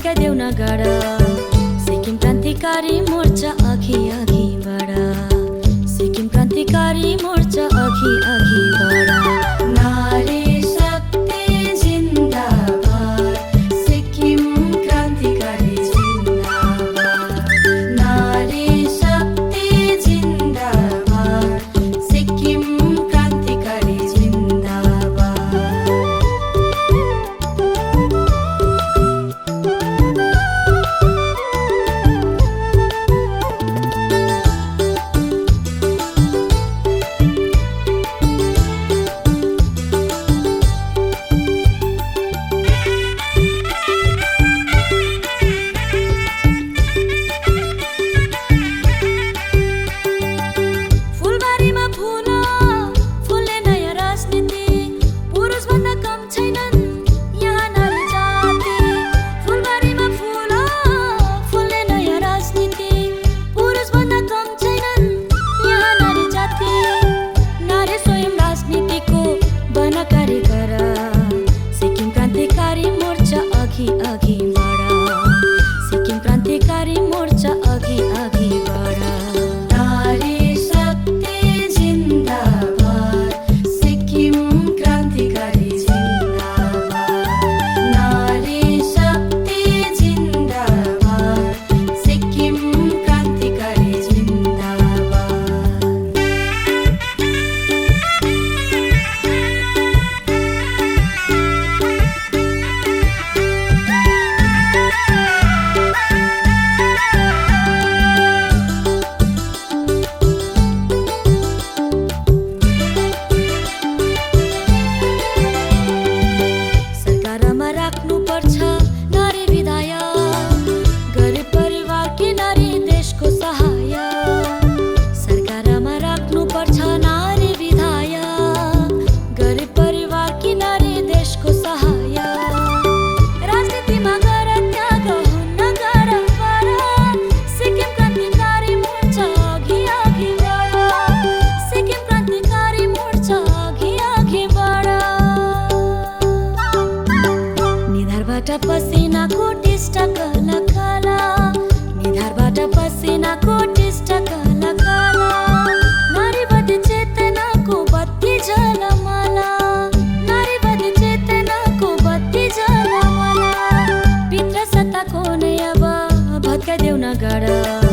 भत्काइदेऊ न गढ सिक्किम क्रान्तिकारी मोर्चा अघि अघि बढ सिक्किम क्रान्तिकारी मोर्चा अघि अघि बढ नारी शक्ति जिन्दाबाद सिक्किम क्रान्तिकारी जिन्दाबाद नारी शक्ति जिन्दाबाद सिक्किम क्रान्तिकारी जिन्दाबाद अघि बढ सिक्किम क्रान्तिकारी मोर्चा अघि अघि बढ नारी शक्ति जिन्दाबाद सिक्किम क्रान्तिकारी जिन्दाबाद नारी शक्ति जिन्दाबाद सिक्किम क्रान्तिकारी जिन्दाबाद नारी विधायक गरिब परिवारकी नारी देशको सहायक सरकारमा राख्नुपर्छ नारी विधायक गरिब परिवारकी नारी देशको सहायक राजनीतिमा गर त्याग हुन्न गर पर सिक्किम क्रान्तिकारी मोर्चा अघि अघि बढ सिक्किम क्रान्तिकारी मोर्चा अघि अघि बढ निधारबाट पसिनाको टिस्टा काला काला निधारबाट पसिनाको टिस्टा काला काला नारीवादी चेतनाको बत्ती झलमला नारीवादी चेतनाको बत्ती झलमला भित्र सत्ताको नै अब भत्काइदेऊ न गढ